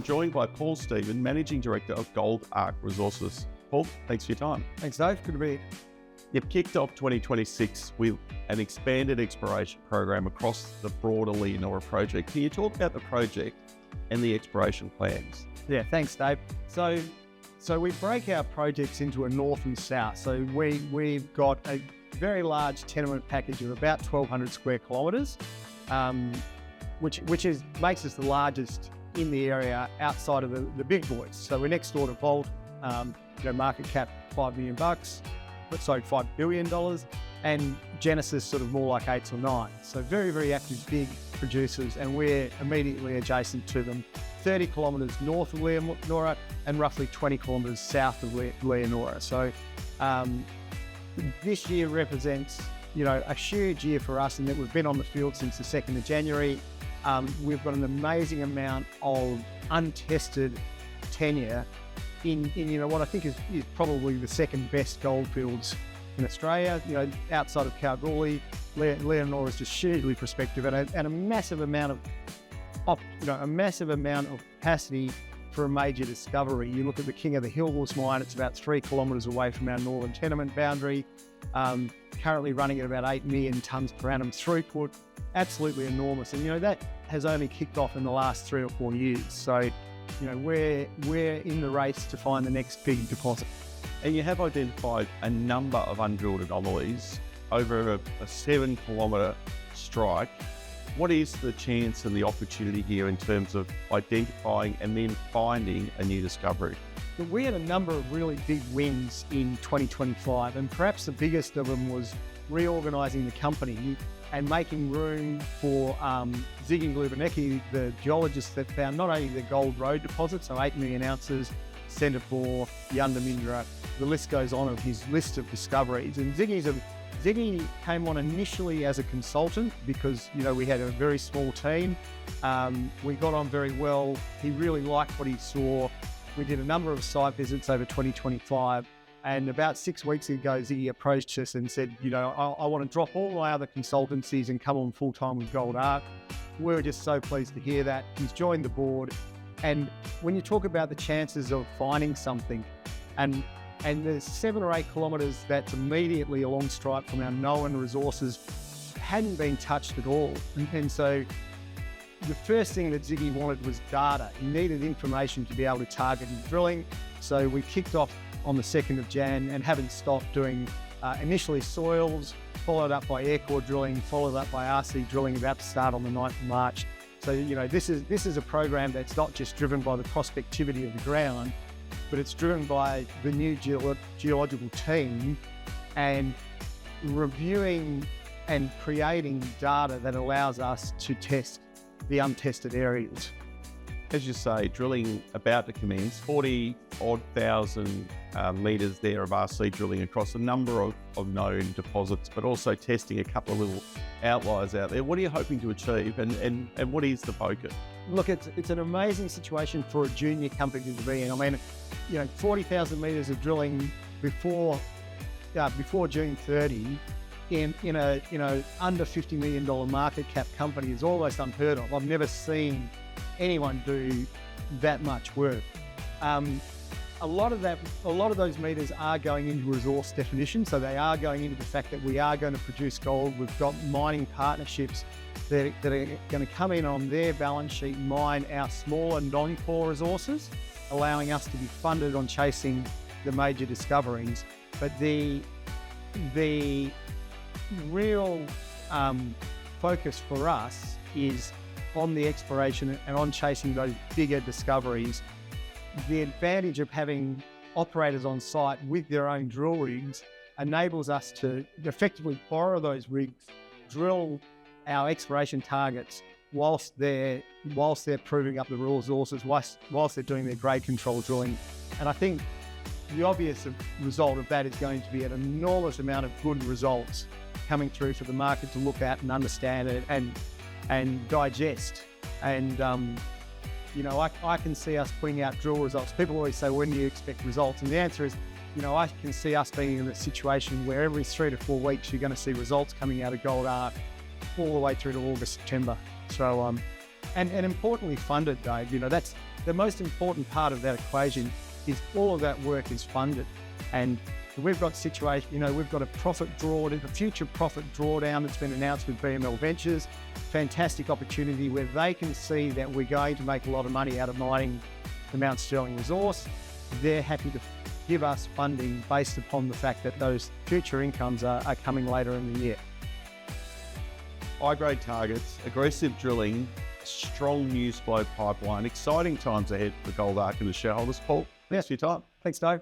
I'm joined by Paul Stephen, Managing Director of GoldArc Resources. Paul, thanks for your time. Thanks, Dave. Good to be here. You've kicked off 2026 with an expanded exploration program across the broader Leonora project. Can you talk about the project and the exploration plans? Yeah, thanks, Dave. So we break our projects into a north and south. So we've got a very large tenement package of about 1,200 square kilometres, which makes us the largest in the area outside of the big boys. So we're next door to Vault, market cap $5 billion, and Genesis sort of more like 8 or 9. So very, very active big producers, and we're immediately adjacent to them, 30 kilometres north of Leonora and roughly 20 kilometres south of Leonora. So this year represents, a huge year for us in that we've been on the field since the 2nd of January. We've got an amazing amount of untested tenure in what I think is probably the second best goldfields in Australia. Outside of Kalgoorlie, Leonora is just hugely prospective and a massive amount of capacity for a major discovery. You look at the King of the Hills mine; it's about 3 kilometres away from our northern tenement boundary. Currently running at about 8 million tonnes per annum throughput. Absolutely enormous, and that has only kicked off in the last 3 or 4 years. So, we're in the race to find the next big deposit. And you have identified a number of undrilled anomalies over a 7-kilometre strike. What is the chance and the opportunity here in terms of identifying and then finding a new discovery? We had a number of really big wins in 2025, and perhaps the biggest of them was reorganising the company and making room for Ziggy Lubinecki, the geologist that found not only the Gold Road deposit, so 8 million ounces, Centerpore, Yundamindra, the list goes on of his list of discoveries. And Ziggy came on initially as a consultant because, we had a very small team. We got on very well. He really liked what he saw. We did a number of site visits over 2025. And about 6 weeks ago, Ziggy approached us and said, I want to drop all my other consultancies and come on full-time with GoldArc. We were just so pleased to hear that. He's joined the board. And when you talk about the chances of finding something, and there's 7 or 8 kilometres that's immediately along strike from our known resources, hadn't been touched at all. And so the first thing that Ziggy wanted was data. He needed information to be able to target his drilling. So we kicked off on the 2nd of Jan and haven't stopped doing initially soils, followed up by air core drilling, followed up by RC drilling, about to start on the 9th of March. So, this is a program that's not just driven by the prospectivity of the ground, but it's driven by the new geological team and reviewing and creating data that allows us to test the untested areas. As you say, drilling about to commence, 40-odd thousand metres there of RC drilling across a number of known deposits, but also testing a couple of little outliers out there. What are you hoping to achieve and what is the focus? Look, it's an amazing situation for a junior company to be in. I mean, 40,000 metres of drilling before June 30 in a under $50 million market cap company is almost unheard of. I've never seen anyone do that much work. A lot of those meters are going into resource definition, so they are going into the fact that we are going to produce gold. We've got mining partnerships that are going to come in on their balance sheet, mine our smaller non-core resources, allowing us to be funded on chasing the major discoveries. But the real focus for us is on the exploration and on chasing those bigger discoveries. The advantage of having operators on site with their own drill rigs enables us to effectively borrow those rigs, drill our exploration targets whilst they're proving up the resources, whilst they're doing their grade control drilling. And I think the obvious result of that is going to be an enormous amount of good results coming through for the market to look at and understand it and digest. And I can see us putting out drill results. People always say, when do you expect results? And the answer is, I can see us being in a situation where every 3 to 4 weeks you're going to see results coming out of GoldArc all the way through to August, September. So, and importantly funded, Dave. the most important part of that equation is all of that work is funded. And we've got we've got a future profit drawdown that's been announced with BML Ventures. Fantastic opportunity where they can see that we're going to make a lot of money out of mining the Mount Sterling resource. They're happy to give us funding based upon the fact that those future incomes are coming later in the year. High-grade targets, aggressive drilling, strong news flow pipeline, exciting times ahead for GoldArc and the shareholders. Paul, thanks for your time. Thanks, Dave.